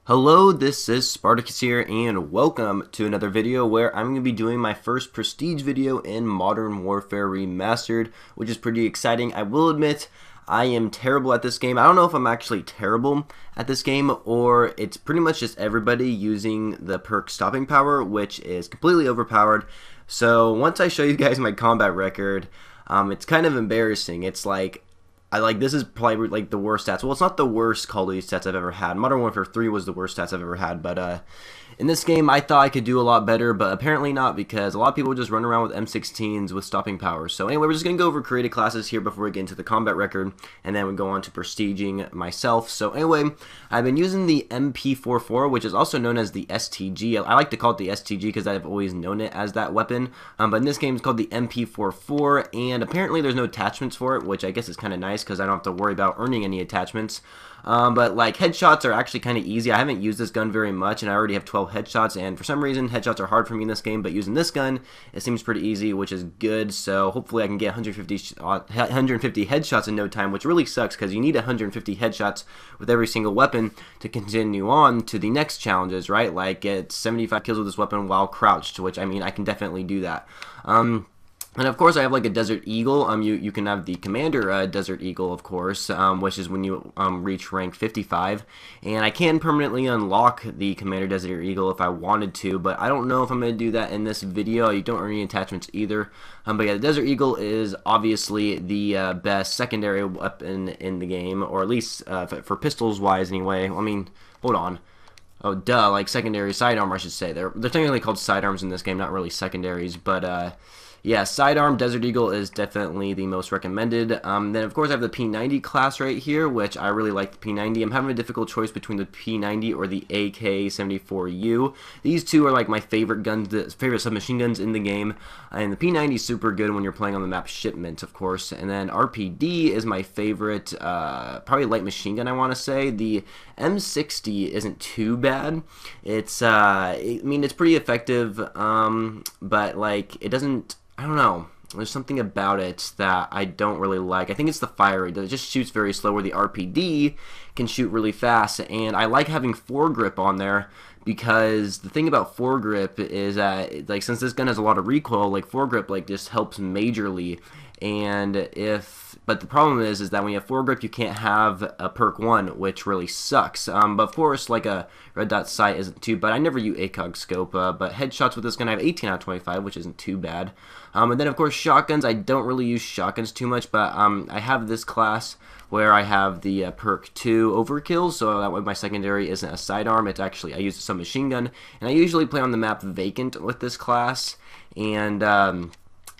Hello, this is Spartacus here, and welcome to another video where I'm going to be doing my first Prestige video in Modern Warfare Remastered, which is pretty exciting. I will admit, I am terrible at this game. I don't know if I'm actually terrible at this game, or it's pretty much just everybody using the perk stopping power, which is completely overpowered. So once I show you guys my combat record, it's kind of embarrassing. It's like, this is probably like the worst stats. Well, it's not the worst Call of Duty stats I've ever had. Modern Warfare 3 was the worst stats I've ever had, but in this game I thought I could do a lot better, but apparently not, because a lot of people just run around with M16s with stopping power. So anyway, we're just going to go over created classes here before we get into the combat record, and then we go on to prestiging myself. So anyway, I've been using the MP44, which is also known as the STG. I like to call it the STG because I've always known it as that weapon, but in this game it's called the MP44, and apparently there's no attachments for it, which I guess is kind of nice because I don't have to worry about earning any attachments. But like headshots are actually kind of easy. I haven't used this gun very much, and I already have 12 headshots, and for some reason headshots are hard for me in this game, but using this gun it seems pretty easy, which is good. So hopefully I can get 150 headshots in no time, which really sucks because you need 150 headshots with every single weapon to continue on to the next challenges, right? Like get 75 kills with this weapon while crouched, which I mean I can definitely do that. And of course I have like a Desert Eagle. You can have the Commander Desert Eagle, of course, which is when you reach rank 55. And I can permanently unlock the Commander Desert Eagle if I wanted to, but I don't know if I'm going to do that in this video. You don't earn any attachments either. But yeah, the Desert Eagle is obviously the best secondary weapon in the game, or at least for pistols wise anyway. I mean, hold on. Oh, duh, like secondary sidearm, I should say. They're technically called sidearms in this game, not really secondaries, but yeah, sidearm Desert Eagle is definitely the most recommended. Then of course I have the P90 class right here, which I really like the P90. I'm having a difficult choice between the P90 or the AK-74U. These two are like my favorite guns, favorite submachine guns in the game, and the P90 is super good when you're playing on the map Shipment, of course. And then RPD is my favorite, probably light machine gun, I want to say. The M60 isn't too bad. It's I mean, it's pretty effective, but like it doesn't, I don't know. There's something about it that I don't really like. I think it's the fire rate. It just shoots very slow, where the RPD can shoot really fast. And I like having foregrip on there, because the thing about foregrip is that, like, since this gun has a lot of recoil, like foregrip like just helps majorly. And but the problem is that when you have foregrip, you can't have a perk 1, which really sucks. But of course, like a red dot sight isn't too bad. I never use ACOG scope, but headshots with this gun I have 18 out of 25, which isn't too bad. And then of course shotguns, I don't really use shotguns too much, but I have this class where I have the perk 2 overkill, so that way my secondary isn't a sidearm. It's actually, I use a submachine gun, and I usually play on the map Vacant with this class. And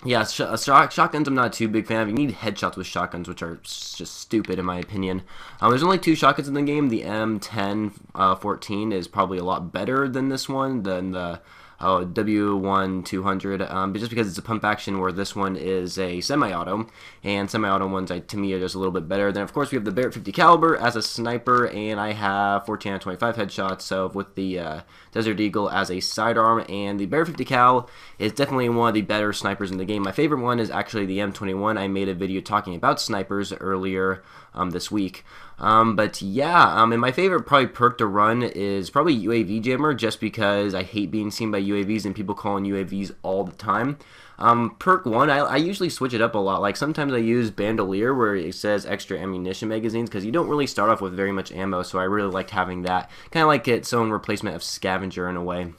yeah, shotguns I'm not a too big fan of. You need headshots with shotguns, which are just stupid in my opinion. There's only 2 shotguns in the game. The M1014 is probably a lot better than this one, than the W1200, but just because it's a pump action, where this one is a semi-auto, and semi-auto ones to me are just a little bit better. Then of course we have the Barrett 50 caliber as a sniper, and I have 14 out of 25 headshots, so with the Desert Eagle as a sidearm. And the Barrett 50 cal is definitely one of the better snipers in the game. My favorite one is actually the M21. I made a video talking about snipers earlier this week. But yeah, and my favorite probably perk to run is probably UAV Jammer, just because I hate being seen by UAVs and people calling UAVs all the time. Perk 1, I usually switch it up a lot. Like sometimes I use Bandolier, where it says extra ammunition magazines, because you don't really start off with very much ammo, so I really liked having that. Kind of like its own replacement of Scavenger in a way.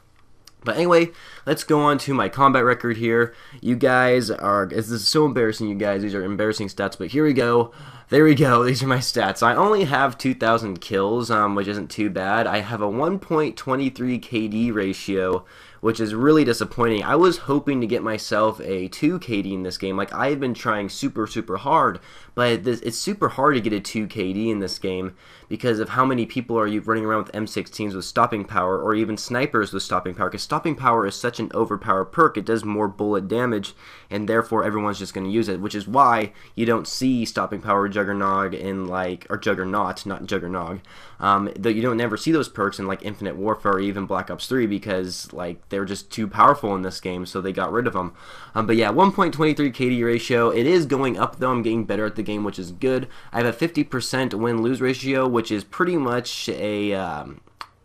But anyway, let's go on to my combat record here. You guys are, this is so embarrassing, you guys. These are embarrassing stats, but here we go. There we go. These are my stats. I only have 2,000 kills, which isn't too bad. I have a 1.23 KD ratio, which is really disappointing. I was hoping to get myself a 2 KD in this game. Like, I have been trying super hard, but it's super hard to get a 2 KD in this game because of how many people are running around with M16s with stopping power, or even snipers with stopping power, because stopping power is such an overpowered perk. It does more bullet damage, and therefore everyone's just going to use it, which is why you don't see stopping power Juggernog in or Juggernaut, not Juggernog. Though you don't never see those perks in like Infinite Warfare or even Black Ops 3, because like they're just too powerful in this game, so they got rid of them. But yeah, 1.23 KD ratio. It is going up though. I'm getting better at the game, which is good. I have a 50% win-lose ratio, which is pretty much a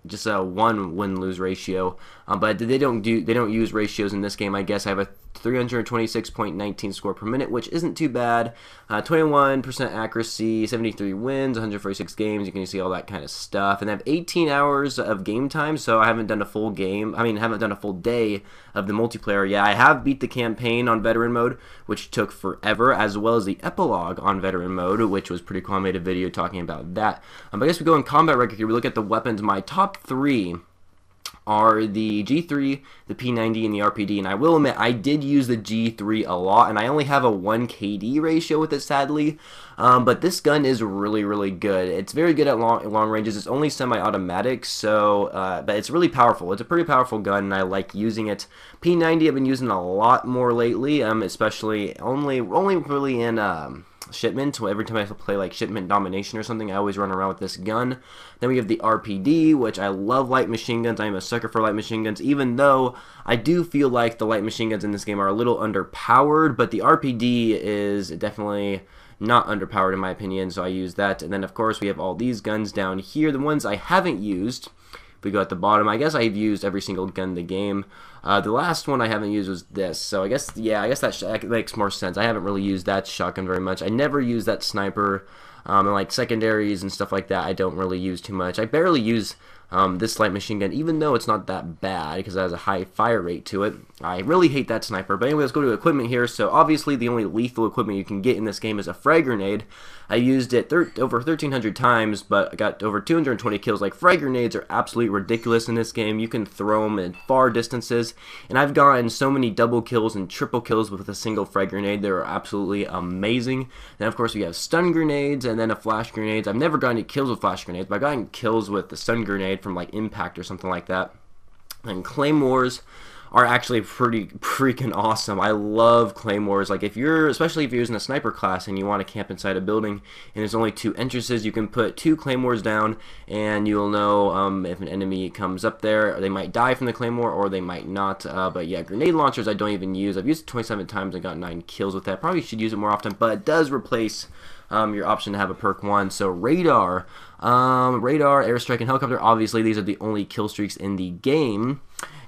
just a 1 win-lose ratio, but they don't use ratios in this game. I guess I have a 326.19 score per minute, which isn't too bad. 21% accuracy, 73 wins, 146 games. You can see all that kind of stuff, and I have 18 hours of game time, so I haven't done a full game. I mean, haven't done a full day of the multiplayer. Yeah, I have beat the campaign on veteran mode, which took forever, as well as the epilogue on veteran mode, which was pretty cool. I made a video talking about that. But I guess we go in combat record here. We look at the weapons. My top 3 are the G3, the P90, and the RPD, and I will admit I did use the G3 a lot, and I only have a 1 KD ratio with it, sadly, but this gun is really good. It's very good at long ranges. It's only semi-automatic, so but it's really powerful. It's a pretty powerful gun, and I like using it. P90 I've been using a lot more lately, especially only really in shipment. So every time I play like shipment domination or something, I always run around with this gun. Then we have the RPD, which I love light machine guns. I am a sucker for light machine guns, even though I do feel like the light machine guns in this game are a little underpowered, but the RPD is definitely not underpowered in my opinion, so I use that. And then of course we have all these guns down here, the ones I haven't used. If we go at the bottom, I guess I've used every single gun in the game. The last one I haven't used was this, so I guess that makes more sense. I haven't really used that shotgun very much. I never use that sniper, and like secondaries and stuff like that I don't really use too much. I barely use this light machine gun, even though it's not that bad because it has a high fire rate to it. I really hate that sniper. But anyway, let's go to equipment here. So obviously the only lethal equipment you can get in this game is a frag grenade. I used it over 1,300 times, but I got over 220 kills. Like, frag grenades are absolutely ridiculous in this game. You can throw them at far distances, and I've gotten so many double kills and triple kills with a single frag grenade. They're absolutely amazing. Then of course we have stun grenades, and then a flash grenades. I've never gotten any kills with flash grenades, but I've gotten kills with the stun grenade from like impact or something like that. And claymores are actually pretty freaking awesome. I love claymores. Like, especially if you're using a sniper class and you want to camp inside a building and there's only 2 entrances, you can put 2 claymores down and you'll know if an enemy comes up there. They might die from the claymore or they might not. But yeah, grenade launchers I don't even use. I've used it 27 times and got 9 kills with that. Probably should use it more often, but it does replace your option to have a perk 1. So radar, airstrike, and helicopter, obviously these are the only kill streaks in the game.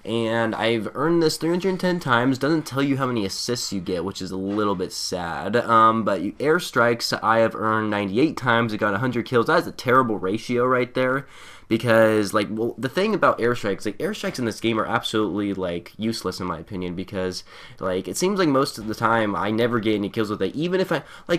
And I've earned this 310 times. Doesn't tell you how many assists you get, which is a little bit sad. But airstrikes, I have earned 98 times. I got 100 kills. That's a terrible ratio right there. Because, like, well, the thing about airstrikes in this game are absolutely, like, useless in my opinion, because, like, it seems like most of the time I never get any kills with it, even if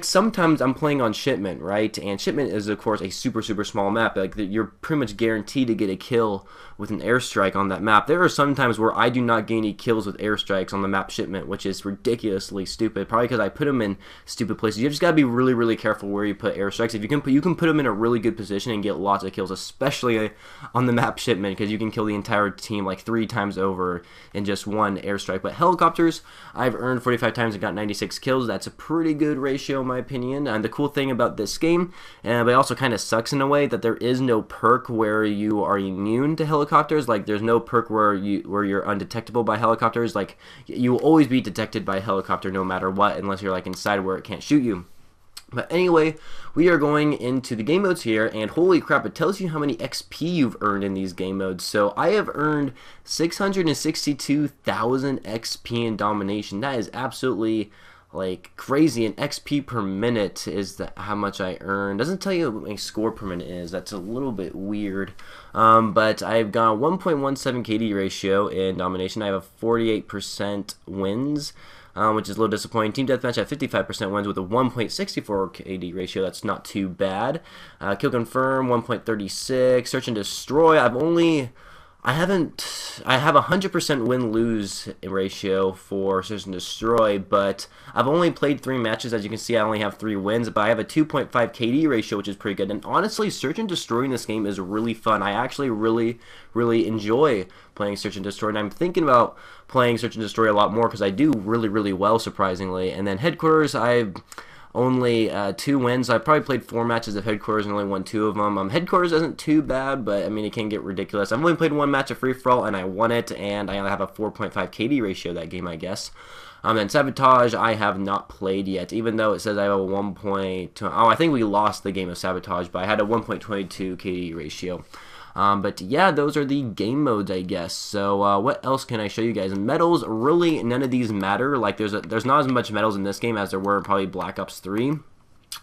sometimes I'm playing on shipment, right, and shipment is, of course, a super small map. Like, you're pretty much guaranteed to get a kill with an airstrike on that map. There are some times where I do not get any kills with airstrikes on the map shipment, which is ridiculously stupid, probably because I put them in stupid places. You just gotta be really careful where you put airstrikes. If you can put them in a really good position and get lots of kills, especially on the map shipment, because you can kill the entire team like 3 times over in just 1 airstrike. But helicopters, I've earned 45 times and got 96 kills. That's a pretty good ratio in my opinion. And the cool thing about this game, but it also kind of sucks in a way, that there is no perk where you are immune to helicopters. Like, there's no perk where you're undetectable by helicopters. Like, you will always be detected by a helicopter no matter what, unless you're like inside where it can't shoot you. But anyway, we are going into the game modes here, and holy crap, it tells you how many XP you've earned in these game modes. So I have earned 662,000 XP in domination. That is absolutely, like, crazy. And XP per minute is how much I earn. Doesn't tell you what my score per minute is. That's a little bit weird. But I've got a 1.17 KD ratio in domination. I have a 48% wins, which is a little disappointing. Team Deathmatch at 55% wins with a 1.64 KD ratio. That's not too bad. Kill Confirm, 1.36. Search and Destroy, I have a 100% win-lose ratio for Search and Destroy, but I've only played 3 matches. As you can see, I only have 3 wins, but I have a 2.5 KD ratio, which is pretty good. And honestly, Search and Destroy in this game is really fun. I actually really enjoy playing Search and Destroy, and I'm thinking about playing Search and Destroy a lot more because I do really well, surprisingly. And then Headquarters, I've only 2 wins. I probably played 4 matches of Headquarters and only won 2 of them. Headquarters isn't too bad, but I mean, it can get ridiculous. I've only played 1 match of Free For All and I won it, and I have a 4.5 KD ratio that game, I guess. And Sabotage, I have not played yet, even though it says I have a 1.2. Oh, I think we lost the game of Sabotage, but I had a 1.22 KD ratio. But yeah, those are the game modes, I guess. So what else can I show you guys? Medals, really, none of these matter. Like there's not as much medals in this game as there were in probably Black Ops 3.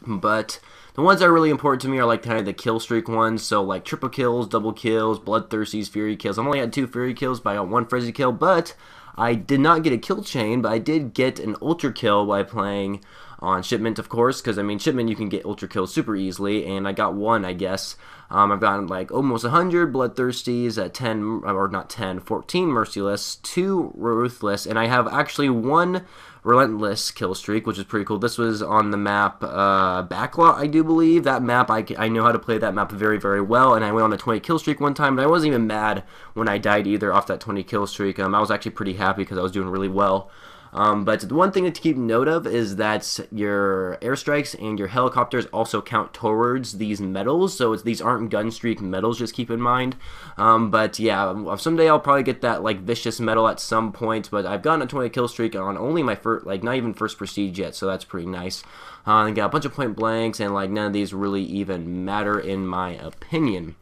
But the ones that are really important to me are like kind of the kill streak ones. So like triple kills, double kills, bloodthirsties, fury kills. I've only had 2 fury kills, but I got 1 frenzy kill. But I did not get a kill chain, but I did get an ultra kill by playing on shipment, of course, because I mean shipment you can get ultra kills super easily, and I got 1, I guess. I've gotten like almost 100 bloodthirsties, 10 or not 10, 14 merciless, 2 ruthless, and I have actually 1 relentless kill streak, which is pretty cool. This was on the map Backlot, I do believe. That map, I know how to play that map very, very well, and I went on a 20 kill streak one time, but I wasn't even mad when I died either off that 20 kill streak. I was actually pretty happy because I was doing really well. But the one thing to keep note of is that your airstrikes and your helicopters also count towards these medals, so these aren't gun streak medals, just keep in mind. But yeah, someday I'll probably get that like vicious medal at some point, but I've gotten a 20 kill streak on only my first, like not even first prestige yet, so that's pretty nice. I got a bunch of point blanks, and like none of these really even matter in my opinion.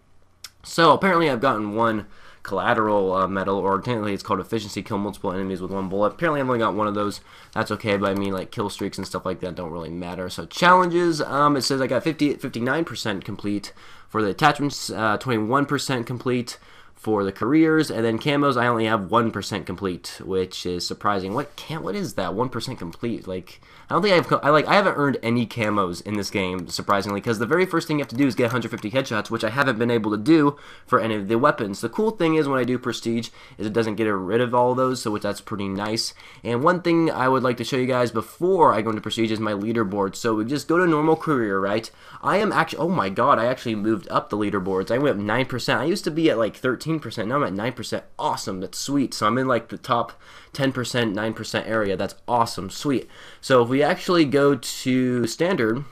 So apparently I've gotten 1 collateral medal, or technically it's called efficiency, kill multiple enemies with 1 bullet. Apparently I've only got 1 of those. That's okay, but I mean like kill streaks and stuff like that don't really matter. So challenges, it says I got 59% complete for the attachments, 21% complete for the careers, and then camos I only have 1% complete, which is surprising. What is that 1% complete? Like I don't think I haven't earned any camos in this game, surprisingly, because the very first thing you have to do is get 150 headshots, which I haven't been able to do for any of the weapons. The cool thing is when I do prestige is it doesn't get rid of all of those, so that's pretty nice. And one thing I would like to show you guys before I go into prestige is my leaderboard. So we just go to normal career, right? I am actually, oh my god, I actually moved up the leaderboards. I went up 9%. I used to be at like 13%. Now I'm at 9%. Awesome. That's sweet. So I'm in like the top 10%, 9% area. That's awesome. Sweet. So if we actually go to standard,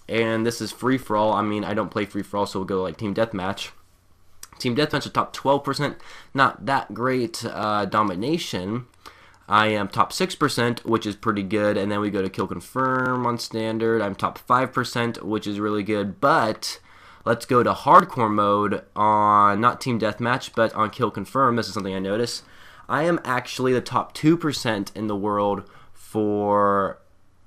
and this is free-for-all. I mean, I don't play free-for-all, so we'll go like team deathmatch. Team deathmatch is top 12%. Not that great. Domination, I am top 6%, which is pretty good. And then we go to kill confirm on standard. I'm top 5%, which is really good. But let's go to hardcore mode on not team deathmatch, but on kill confirm. This is something I noticed. I am actually the top 2% in the world for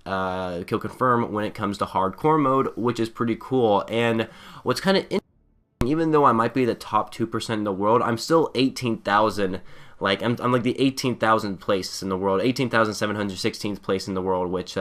kill confirm when it comes to hardcore mode, which is pretty cool. And what's kind of interesting, even though I might be the top 2% in the world, I'm still 18,000. Like I'm like the 18,000th place in the world, 18,716th place in the world, which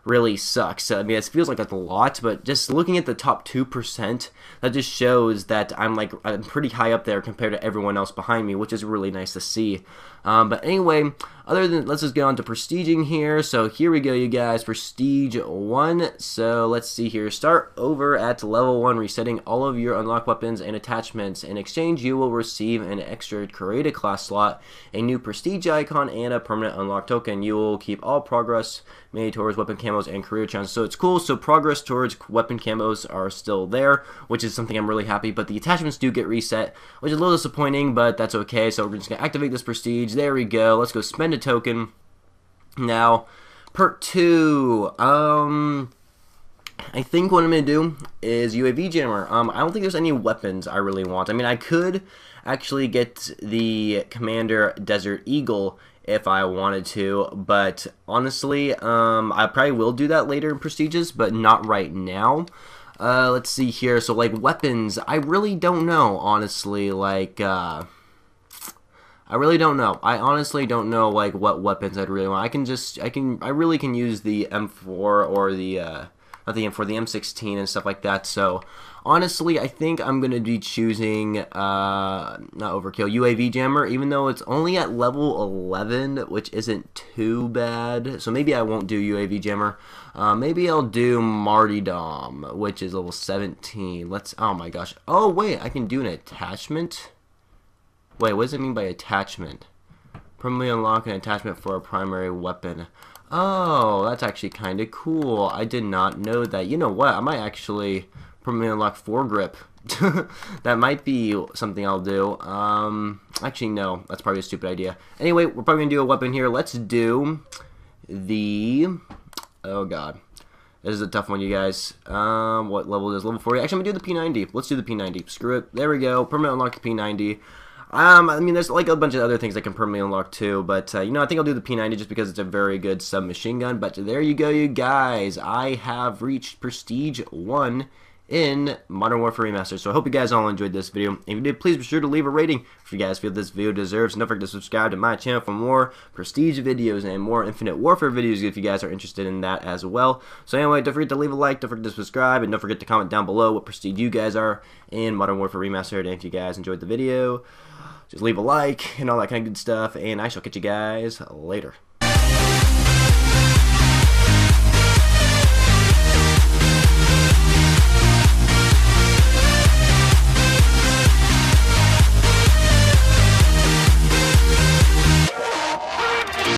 really sucks. I mean, it feels like that's a lot, but just looking at the top 2%, that just shows that I'm pretty high up there compared to everyone else behind me, which is really nice to see. But anyway, let's just get on to prestiging here. So here we go, you guys, prestige 1. So let's see here. Start over at level 1, resetting all of your unlocked weapons and attachments. In exchange, you will receive an extra created class slot, a new prestige icon, and a permanent unlock token. You will keep all progress made towards weapon camos and career challenges. So it's cool. So progress towards weapon camos are still there, which is something I'm really happy. But the attachments do get reset, which is a little disappointing, but that's okay. So we're just going to activate this prestige. There we go. Let's go spend a token. Now, perk 2. I think what I'm going to do is UAV jammer. I don't think there's any weapons I really want. I mean, I could actually get the Commander Desert Eagle if I wanted to, but honestly, I probably will do that later in prestiges, but not right now. Let's see here. So, like, weapons, I really don't know, honestly. Like, I really don't know. I honestly don't know, like, what weapons I'd really want. I really can use the M4 or the, not the M4, the M16 and stuff like that. So, honestly, I think I'm going to be choosing, not overkill, UAV jammer, even though it's only at level 11, which isn't too bad. So maybe I won't do UAV jammer. Maybe I'll do martyrdom, which is level 17. Oh my gosh. Oh, wait, I can do an attachment? Wait, what does it mean by attachment? Permanently unlock an attachment for a primary weapon. Oh, that's actually kind of cool. I did not know that. You know what? I might actually permanently unlock foregrip. That might be something I'll do. Actually, no. That's probably a stupid idea. Anyway, we're probably going to do a weapon here. Let's do the... Oh, God. This is a tough one, you guys. What level is level 40? Actually, I'm gonna do the P90. Let's do the P90. Screw it. There we go. Permanent unlock the P90. I mean, there's like a bunch of other things that can permanently unlock too, but you know, I think I'll do the P90 just because it's a very good submachine gun. But there you go, you guys. I have reached Prestige 1 in Modern Warfare Remastered. So I hope you guys all enjoyed this video. If you did, please be sure to leave a rating if you guys feel this video deserves. And don't forget to subscribe to my channel for more Prestige videos and more Infinite Warfare videos if you guys are interested in that as well. So anyway, don't forget to leave a like, don't forget to subscribe, and don't forget to comment down below what Prestige you guys are in Modern Warfare Remastered. And if you guys enjoyed the video, just leave a like and all that kind of good stuff. And I shall catch you guys later.